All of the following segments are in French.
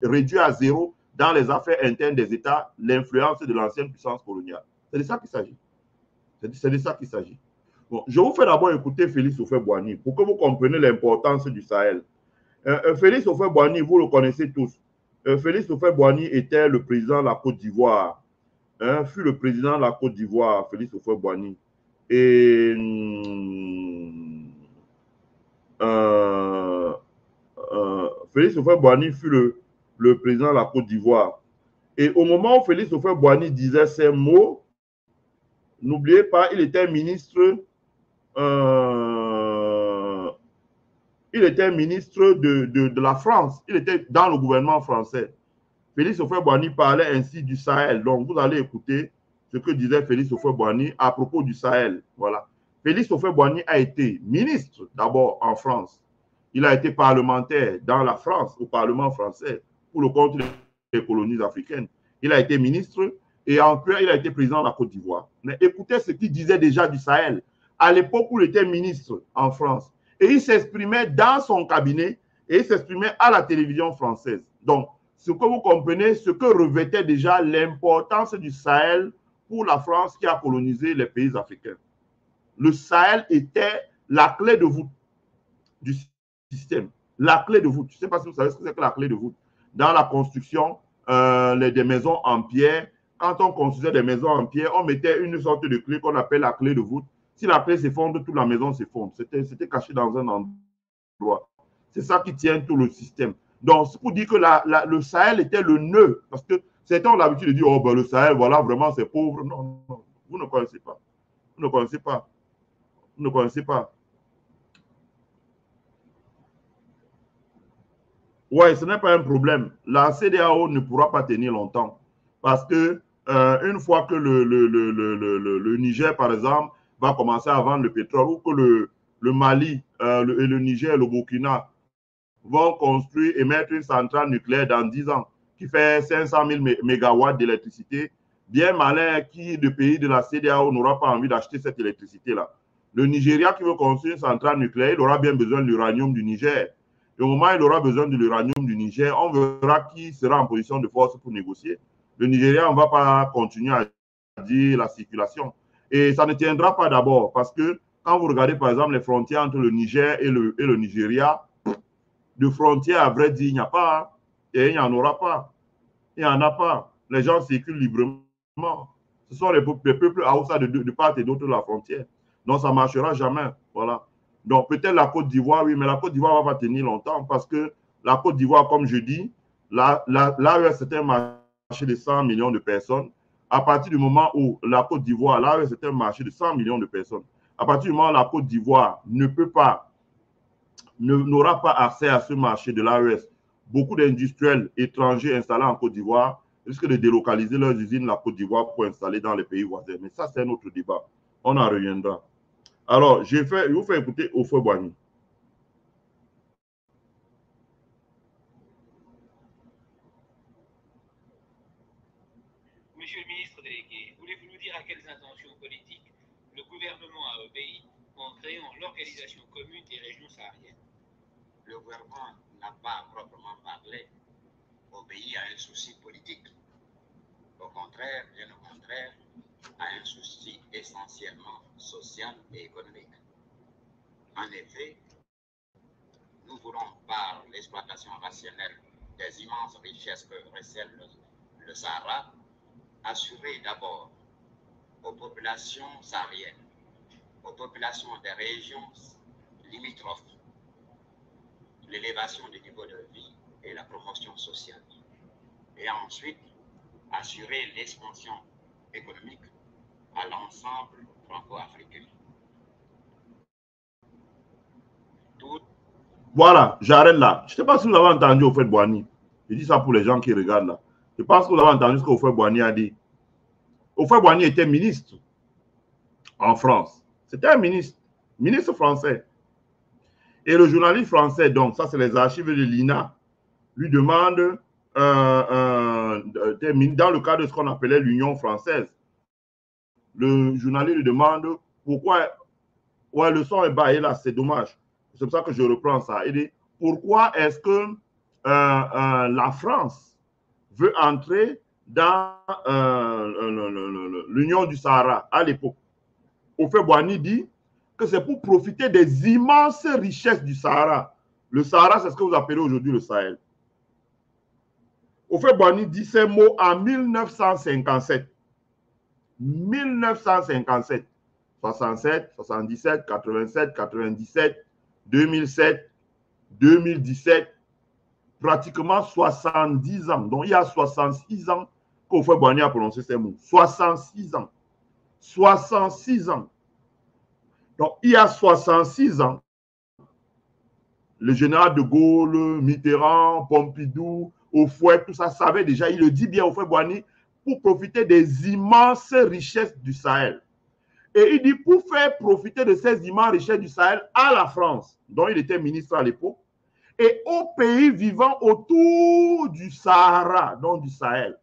réduire à zéro dans les affaires internes des États l'influence de l'ancienne puissance coloniale. C'est de ça qu'il s'agit. C'est de ça qu'il s'agit. Bon, je vous fais d'abord écouter Félix Houphouët-Boigny pour que vous compreniez l'importance du Sahel. Félix Houphouët-Boigny, vous le connaissez tous. Félix Houphouët-Boigny était le président de la Côte d'Ivoire. Fut le président de la Côte d'Ivoire, Félix Houphouët-Boigny. Et Félix Houphouët-Boigny fut le président de la Côte d'Ivoire. Et au moment où Félix Houphouët-Boigny disait ces mots, n'oubliez pas, il était ministre de la France. Il était dans le gouvernement français. Félix Houphouët-Boigny parlait ainsi du Sahel. Donc, vous allez écouter ce que disait Félix Houphouët-Boigny à propos du Sahel. Voilà. Félix Houphouët-Boigny a été ministre d'abord en France. Il a été parlementaire dans la France, au Parlement français, pour le compte des colonies africaines. Il a été ministre et après, il a été président de la Côte d'Ivoire. Mais écoutez ce qu'il disait déjà du Sahel à l'époque où il était ministre en France. Et il s'exprimait dans son cabinet et il s'exprimait à la télévision française. Donc, ce que vous comprenez, ce que revêtait déjà l'importance du Sahel pour la France qui a colonisé les pays africains. Le Sahel était la clé de voûte du système. La clé de voûte. Je ne sais pas si vous savez ce que c'est que la clé de voûte. Dans la construction des maisons en pierre, quand on construisait des maisons en pierre, on mettait une sorte de clé qu'on appelle la clé de voûte. Si la clé s'effondre, toute la maison s'effondre. C'était caché dans un endroit. C'est ça qui tient tout le système. Donc, c'est pour dire que le Sahel était le nœud. Parce que certains ont l'habitude de dire, oh, ben, le Sahel, voilà, vraiment, c'est pauvre. Non, non, vous ne connaissez pas. Vous ne connaissez pas. Vous ne connaissez pas. Ouais, ce n'est pas un problème. La CEDEAO ne pourra pas tenir longtemps. Parce que une fois que le Niger, par exemple, va commencer à vendre le pétrole, ou que le Mali, le Niger, le Burkina vont construire et mettre une centrale nucléaire dans 10 ans qui fait 500 000 mégawatts d'électricité, bien malin qui, de pays de la CEDEAO, n'aura pas envie d'acheter cette électricité-là. Le Nigeria qui veut construire une centrale nucléaire, il aura bien besoin de l'uranium du Niger. Et au moment où il aura besoin de l'uranium du Niger, on verra qui sera en position de force pour négocier. Le Nigeria, on ne va pas continuer à dire la circulation. Et ça ne tiendra pas d'abord parce que quand vous regardez par exemple les frontières entre le Niger et le Nigeria, de frontières, à vrai dire, il n'y a pas. Et il n'y en aura pas. Il n'y en a pas. Les gens circulent librement. Ce sont les peuples Haoussa de part et d'autre de la frontière. Donc, ça ne marchera jamais. Voilà. Donc, peut-être la Côte d'Ivoire, oui, mais la Côte d'Ivoire ne va pas tenir longtemps parce que la Côte d'Ivoire, comme je dis, là c'est un marché de 100 millions de personnes. À partir du moment où la Côte d'Ivoire, là, c'est un marché de 100 millions de personnes. À partir du moment où la Côte d'Ivoire n'aura pas accès à ce marché de l'AES, beaucoup d'industriels étrangers installés en Côte d'Ivoire risquent de délocaliser leurs usines de la Côte d'Ivoire pour installer dans les pays voisins. Mais ça, c'est un autre débat. On en reviendra. Alors, je vous fais écouter Houphouët-Boigny. Monsieur le ministre délégué, voulez-vous nous dire à quelles intentions politiques le gouvernement a obéi en créant l'organisation commune des régions sahariennes? Le gouvernement n'a pas proprement parlé obéi à un souci politique. Au contraire, bien au contraire, à un souci essentiellement social et économique. En effet, nous voulons, par l'exploitation rationnelle des immenses richesses que recèle le Sahara, assurer d'abord aux populations sahariennes, aux populations des régions limitrophes, l'élévation du niveau de vie et la promotion sociale. Et ensuite, assurer l'expansion économique à l'ensemble franco-africain. Voilà, j'arrête là. Je ne sais pas si vous avez entendu Houphouët-Boigny. Je dis ça pour les gens qui regardent là. Je pense que vous avez entendu ce que Houphouët-Boigny a dit. Houphouët-Boigny était ministre en France. C'était un ministre français. Et le journaliste français, donc ça c'est les archives de l'INA, lui demande, dans le cadre de ce qu'on appelait l'Union française, le journaliste lui demande pourquoi, le son est bas, et là c'est dommage. C'est pour ça que je reprends ça. Il dit, pourquoi est-ce que la France veut entrer dans l'Union du Sahara à l'époque, Houphouët-Boigny dit que c'est pour profiter des immenses richesses du Sahara. Le Sahara, c'est ce que vous appelez aujourd'hui le Sahel. Houphouët-Boigny dit ces mots en 1957. 1957, 67, 77, 87, 97, 2007, 2017, pratiquement 70 ans. Donc, il y a 66 ans qu'Houphouët-Boigny a prononcé ces mots. 66 ans. 66 ans. Donc, il y a 66 ans, le général de Gaulle, Mitterrand, Pompidou, Houphouët, tout ça savait déjà, il le dit bien, Houphouët-Boigny, pour profiter des immenses richesses du Sahel. Et il dit, pour faire profiter de ces immenses richesses du Sahel à la France, dont il était ministre à l'époque, et aux pays vivant autour du Sahara, donc du Sahel.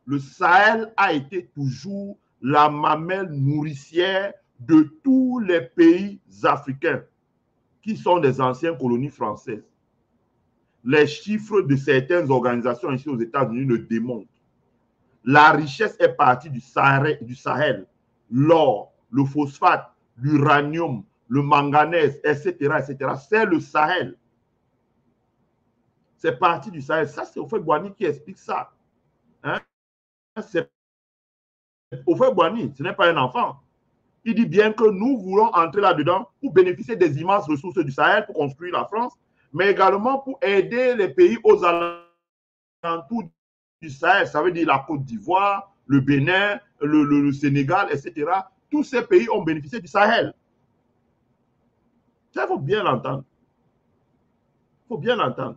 Le Sahel a été toujours la mamelle nourricière de tous les pays africains qui sont des anciennes colonies françaises. Les chiffres de certaines organisations ici aux États-Unis le démontrent. La richesse est partie du Sahel. L'or, le phosphate, l'uranium, le manganèse, etc., etc. C'est le Sahel. C'est parti du Sahel. Ça, c'est Houphouët-Boigny qui explique ça. Hein? C'est Houphouët-Boigny, ce n'est pas un enfant. Il dit bien que nous voulons entrer là-dedans pour bénéficier des immenses ressources du Sahel pour construire la France, mais également pour aider les pays aux alentours du Sahel. Ça veut dire la Côte d'Ivoire, le Bénin, le Sénégal, etc. Tous ces pays ont bénéficié du Sahel. Ça, il faut bien l'entendre. Il faut bien l'entendre.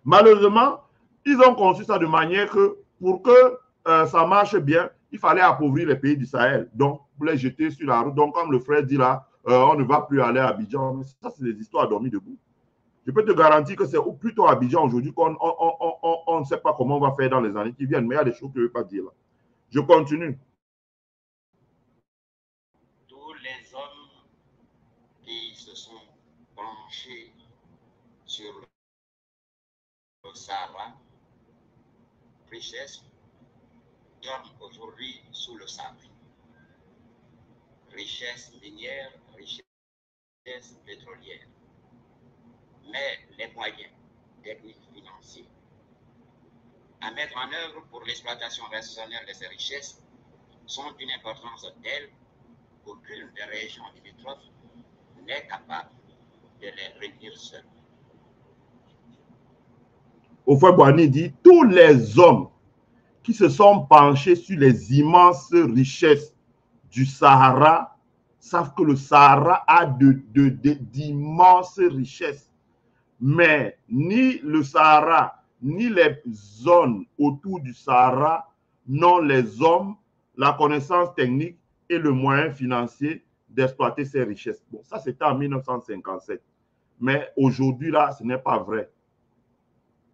Malheureusement, ils ont conçu ça de manière que pour que ça marche bien, il fallait appauvrir les pays du Sahel. Donc, pour les jeter sur la route. Donc, comme le frère dit là, on ne va plus aller à Abidjan. Mais ça, c'est des histoires dormies debout. Je peux te garantir que c'est plutôt à Abidjan aujourd'hui qu'on ne sait pas comment on va faire dans les années qui viennent. Mais il y a des choses que je ne veux pas dire là. Je continue. Tous les hommes qui se sont penchés sur le Sahara, richesse, dorment aujourd'hui sous le sable. Richesse minière, richesse pétrolière. Mais les moyens techniques financiers à mettre en œuvre pour l'exploitation rationnelle de ces richesses sont d'une importance telle qu'aucune des régions limitrophes n'est capable de les réunir seule. Houphouët-Boigny dit tous les hommes qui se sont penchés sur les immenses richesses du Sahara savent que le Sahara a d'immenses richesses. Mais ni le Sahara, ni les zones autour du Sahara n'ont les hommes, la connaissance technique et le moyen financier d'exploiter ces richesses. Bon, ça c'était en 1957. Mais aujourd'hui, là, ce n'est pas vrai.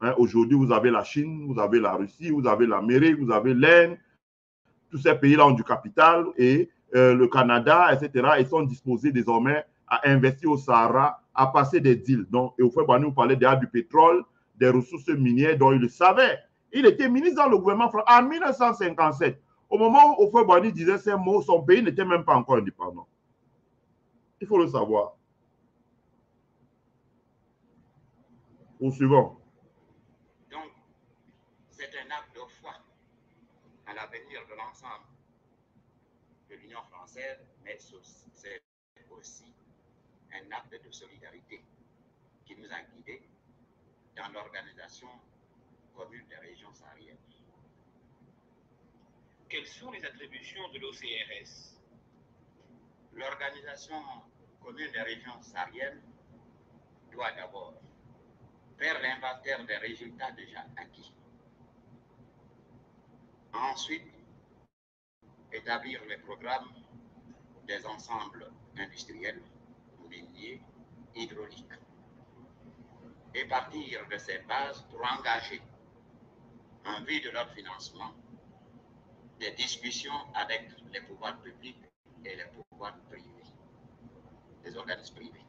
Hein, aujourd'hui, vous avez la Chine, vous avez la Russie, vous avez l'Amérique, vous avez l'Inde. Tous ces pays-là ont du capital et le Canada, etc. Ils sont disposés désormais à investir au Sahara, à passer des deals. Donc, Houphouët-Boigny nous parlait déjà du pétrole, des ressources minières dont il le savait. Il était ministre dans le gouvernement français en 1957. Au moment où Houphouët-Boigny disait ces mots, son pays n'était même pas encore indépendant. Il faut le savoir. Au suivant. Donc, c'est un acte de foi à l'avenir de l'ensemble de l'Union française, mais c'est aussi un acte de solidarité qui nous a guidés dans l'organisation commune des régions sahariennes. Quelles sont les attributions de l'OCRS? L'organisation commune des régions sahariennes doit d'abord faire l'inventaire des résultats déjà acquis. Ensuite, établir les programmes des ensembles industriels, miniers, hydrauliques. Et partir de ces bases pour engager, en vue de leur financement, des discussions avec les pouvoirs publics et les pouvoirs privés, les organismes privés.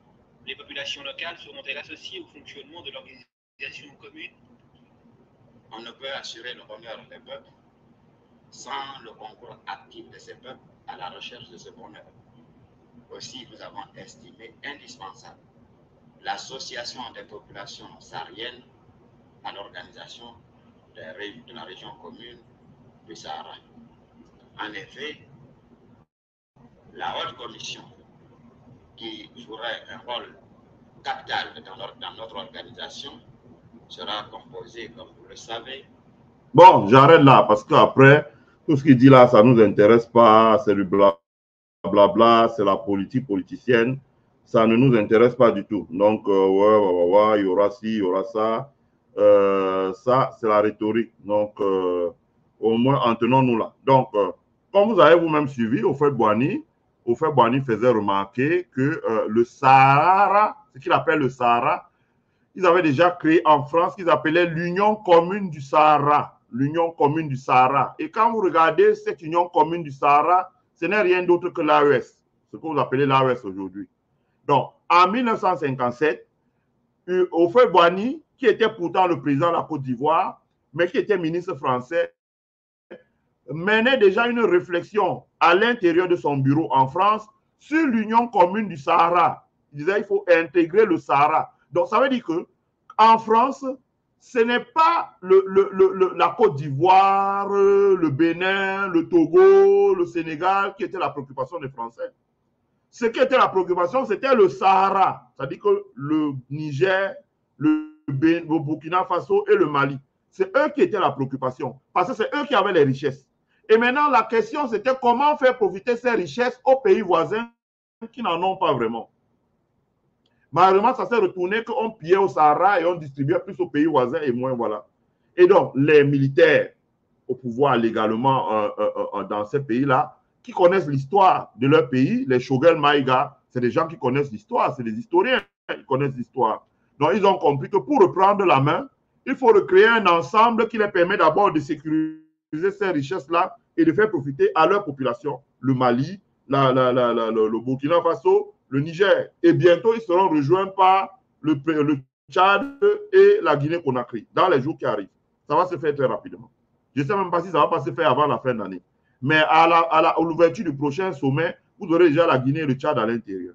Les populations locales seront-elles associées au fonctionnement de l'organisation commune? On ne peut assurer le bonheur des peuples sans le concours actif de ces peuples à la recherche de ce bonheur. Aussi, nous avons estimé indispensable l'association des populations sahariennes à l'organisation de la région commune du Sahara. En effet, la haute commission qui jouerait un rôle capital dans notre organisation sera composée, comme vous le savez. Bon, j'arrête là parce qu'après, tout ce qu'il dit là, ça ne nous intéresse pas, c'est du blablabla, c'est la politique politicienne, ça ne nous intéresse pas du tout. Donc, ouais, il y aura ci, il y aura ça. Ça, c'est la rhétorique. Donc, au moins, en tenons-nous là. Donc, comme vous avez vous-même suivi, Houphouët-Boigny faisait remarquer que le Sahara, ce qu'il appelle le Sahara, ils avaient déjà créé en France ce qu'ils appelaient l'Union commune du Sahara. L'Union commune du Sahara. Et quand vous regardez cette Union commune du Sahara, ce n'est rien d'autre que l'AES, ce que vous appelez l'AES aujourd'hui. Donc, en 1957, Houphouët-Boigny, qui était pourtant le président de la Côte d'Ivoire, mais qui était ministre français, menait déjà une réflexion à l'intérieur de son bureau en France sur l'Union commune du Sahara. Il disait qu'il faut intégrer le Sahara. Donc, ça veut dire qu'en France, ce n'est pas la Côte d'Ivoire, le Bénin, le Togo, le Sénégal qui était la préoccupation des Français. Ce qui était la préoccupation, c'était le Sahara. C'est-à-dire que le Niger, le Burkina Faso et le Mali. C'est eux qui étaient la préoccupation. Parce que c'est eux qui avaient les richesses. Et maintenant, la question, c'était comment faire profiter ces richesses aux pays voisins qui n'en ont pas vraiment. Malheureusement, ça s'est retourné qu'on pillait au Sahara et on distribuait plus aux pays voisins et moins, voilà. Et donc, les militaires au pouvoir légalement dans ces pays-là, qui connaissent l'histoire de leur pays, les Choguel Maïga, c'est des gens qui connaissent l'histoire, c'est des historiens qui connaissent l'histoire. Donc, ils ont compris que pour reprendre la main, il faut recréer un ensemble qui les permet d'abord de sécuriser ces richesses-là et de faire profiter à leur population, le Mali, le Burkina Faso, le Niger. Et bientôt, ils seront rejoints par le Tchad et la Guinée-Conakry dans les jours qui arrivent. Ça va se faire très rapidement. Je ne sais même pas si ça va pas se faire avant la fin de l'année. Mais à l'ouverture du prochain sommet, vous aurez déjà la Guinée et le Tchad à l'intérieur.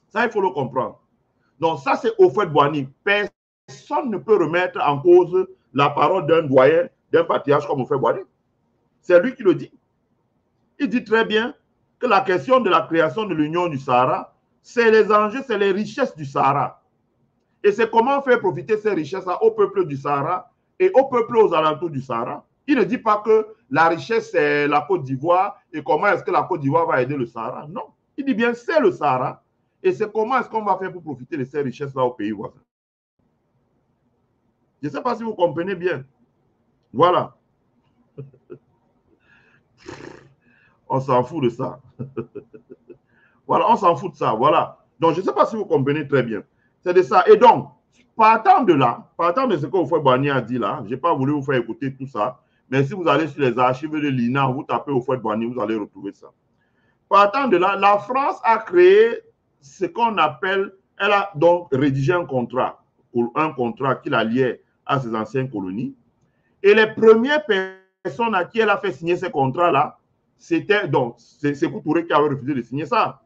Ça, il faut le comprendre. Donc, ça, c'est Houphouët-Boigny. Personne ne peut remettre en cause la parole d'un doyen, d'un patriarche comme Houphouët-Boigny. C'est lui qui le dit. Il dit très bien que la question de la création de l'Union du Sahara, c'est les enjeux, c'est les richesses du Sahara. Et c'est comment faire profiter ces richesses-là au peuple du Sahara et au peuple aux alentours du Sahara. Il ne dit pas que la richesse, c'est la Côte d'Ivoire et comment est-ce que la Côte d'Ivoire va aider le Sahara. Non. Il dit bien, c'est le Sahara. Et c'est comment est-ce qu'on va faire pour profiter de ces richesses-là aux pays voisins. Je ne sais pas si vous comprenez bien. Voilà. On s'en fout de ça. Voilà, on s'en fout de ça. Voilà. Donc, je ne sais pas si vous comprenez très bien. C'est de ça. Et donc, partant de là, partant de ce que Houphouët-Boigny a dit là, je n'ai pas voulu vous faire écouter tout ça, mais si vous allez sur les archives de l'INA, vous tapez Houphouët-Boigny, vous allez retrouver ça. Partant de là, la France a créé ce qu'on appelle, elle a donc rédigé un contrat qui la liait à ses anciennes colonies. Et les premières personnes à qui elle a fait signer ces contrats-là, c'était donc, c'est Sékou Touré qui avait refusé de signer ça.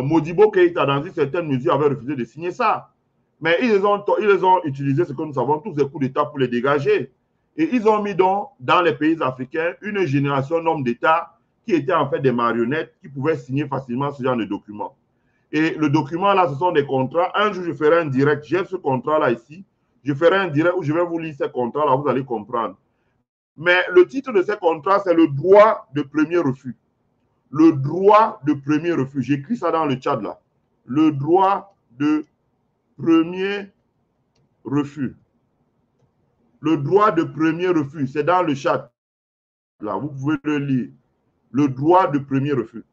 Modibo Keïta, dans une certaine mesure, avait refusé de signer ça. Mais ils les ont utilisé, ce que nous savons, tous ces coups d'État pour les dégager. Et ils ont mis donc, dans les pays africains, une génération d'hommes d'État qui étaient en fait des marionnettes qui pouvaient signer facilement ce genre de documents. Et le document là, ce sont des contrats. Un jour, je ferai un direct. J'ai ce contrat-là ici. Je ferai un direct où je vais vous lire ces contrats-là, vous allez comprendre. Mais le titre de ces contrats, c'est le droit de premier refus. Le droit de premier refus. J'écris ça dans le chat là. Le droit de premier refus. Le droit de premier refus, c'est dans le chat. Là, vous pouvez le lire. Le droit de premier refus.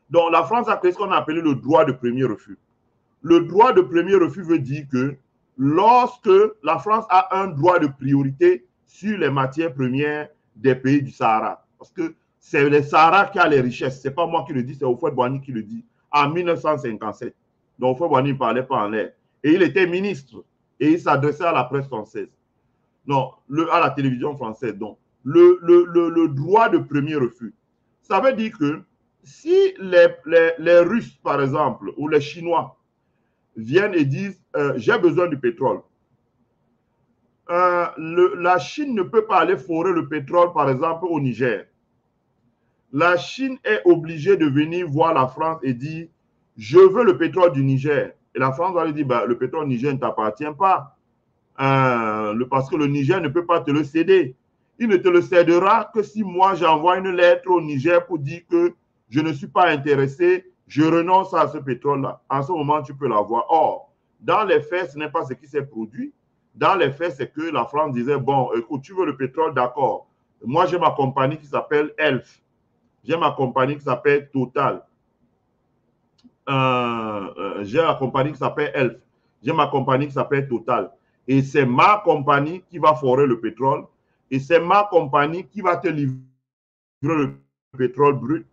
Donc, la France a créé ce qu'on a appelé le droit de premier refus. Le droit de premier refus veut dire que lorsque la France a un droit de priorité sur les matières premières des pays du Sahara, parce que c'est le Sahara qui a les richesses, ce n'est pas moi qui le dis, c'est Houphouët-Boigny qui le dit. en 1957. Donc, Fouet-Boigny ne parlait pas en l'air. Et il était ministre. Et il s'adressait à la presse française. Non, à la télévision française. Donc, le droit de premier refus. Ça veut dire que si les Russes, par exemple, ou les Chinois viennent et disent j'ai besoin du pétrole, la Chine ne peut pas aller forer le pétrole, par exemple, au Niger. La Chine est obligée de venir voir la France et dire je veux le pétrole du Niger. Et la France va lui dire bah, le pétrole du Niger ne t'appartient pas. Parce que le Niger ne peut pas te le céder. Il ne te le cédera que si moi j'envoie une lettre au Niger pour dire que je ne suis pas intéressé, je renonce à ce pétrole-là. En ce moment, tu peux l'avoir. Or, dans les faits, ce n'est pas ce qui s'est produit. Dans les faits, c'est que la France disait, bon, écoute, tu veux le pétrole, d'accord. Moi, j'ai ma compagnie qui s'appelle ELF. J'ai ma compagnie qui s'appelle Total. J'ai la compagnie qui s'appelle ELF. J'ai ma compagnie qui s'appelle Total. Et c'est ma compagnie qui va forer le pétrole. Et c'est ma compagnie qui va te livrer le pétrole brut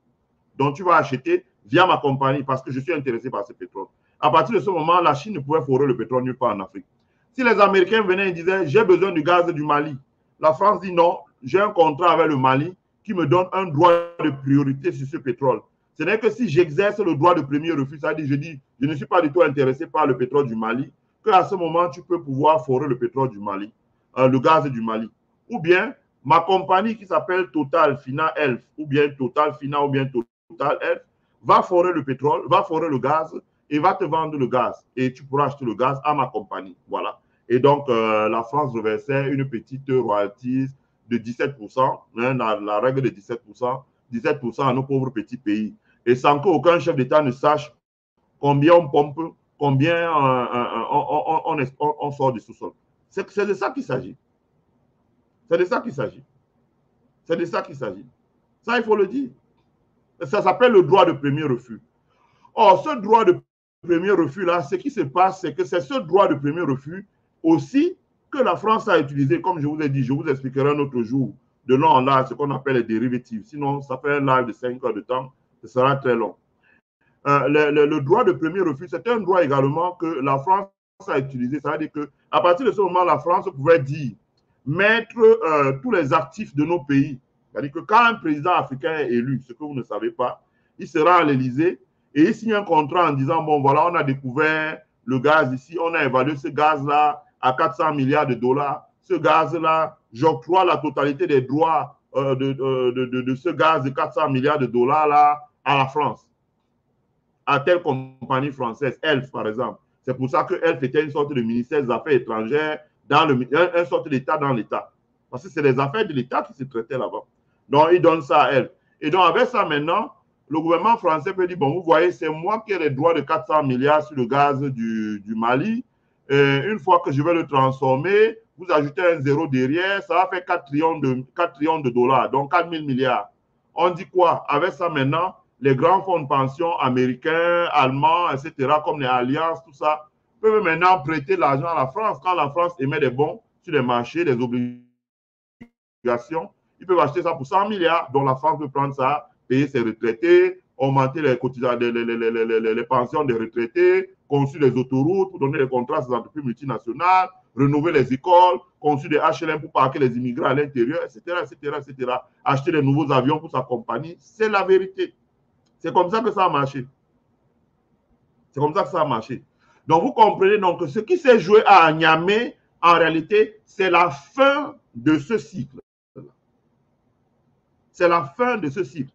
dont tu vas acheter via ma compagnie parce que je suis intéressé par ce pétrole. À partir de ce moment, la Chine ne pouvait forer le pétrole nulle part en Afrique. Si les Américains venaient et disaient, j'ai besoin du gaz du Mali, la France dit non, j'ai un contrat avec le Mali qui me donne un droit de priorité sur ce pétrole. Ce n'est que si j'exerce le droit de premier refus, c'est-à-dire je dis, je ne suis pas du tout intéressé par le pétrole du Mali, qu'à ce moment, tu peux pouvoir forer le pétrole du Mali, le gaz du Mali. Ou bien, ma compagnie qui s'appelle Total Fina Elf, ou bien Total Fina, ou bien Total Elf, va forer le pétrole, va forer le gaz et va te vendre le gaz. Et tu pourras acheter le gaz à ma compagnie. Voilà. Et donc, la France reversait une petite royalties de 17%, hein, la règle de 17%, 17% à nos pauvres petits pays. Et sans qu'aucun chef d'État ne sache combien on pompe, combien on sort du sous-sol. C'est de ça qu'il s'agit. C'est de ça qu'il s'agit. C'est de ça qu'il s'agit. Ça, il faut le dire. Ça s'appelle le droit de premier refus. Or, ce droit de premier refus-là, ce qui se passe, c'est que c'est ce droit de premier refus aussi que la France a utilisé, comme je vous ai dit, je vous expliquerai un autre jour, de long en large, ce qu'on appelle les dérivatives. Sinon, ça fait un live de 5 heures de temps, ce sera très long. Le droit de premier refus, c'est un droit également que la France a utilisé. Ça veut dire qu'à partir de ce moment, la France pouvait dire, mettre tous les actifs de nos pays. C'est-à-dire que quand un président africain est élu, ce que vous ne savez pas, il sera à l'Élysée et il signe un contrat en disant, bon, voilà, on a découvert le gaz ici, on a évalué ce gaz-là à 400 milliards de dollars. Ce gaz-là, j'octroie la totalité des droits de ce gaz de 400 milliards de dollars-là à la France, à telle compagnie française, ELF par exemple. C'est pour ça que ELF était une sorte de ministère des Affaires étrangères, dans une sorte d'État dans l'État. Parce que c'est les affaires de l'État qui se traitaient là-bas. Donc, ils donnent ça à ELF. Et donc, avec ça maintenant, le gouvernement français peut dire, bon, vous voyez, c'est moi qui ai les droits de 400 milliards sur le gaz du Mali. Et une fois que je vais le transformer, vous ajoutez un zéro derrière, ça va faire 4 trillions de dollars, donc 4 000 milliards. On dit quoi? Avec ça maintenant, les grands fonds de pension américains, allemands, etc., comme les Alliances, tout ça, peuvent maintenant prêter l'argent à la France. Quand la France émet des bons sur les marchés, des obligations, ils peuvent acheter ça pour 100 milliards. Donc la France peut prendre ça, payer ses retraités, augmenter les pensions des retraités, construire des autoroutes pour donner des contrats à ces entreprises multinationales, rénover les écoles, construire des HLM pour parquer les immigrés à l'intérieur, etc., etc., etc. Acheter des nouveaux avions pour sa compagnie. C'est la vérité. C'est comme ça que ça a marché. C'est comme ça que ça a marché. Donc, vous comprenez donc que ce qui s'est joué à Niamey, en réalité, c'est la fin de ce cycle. C'est la fin de ce cycle.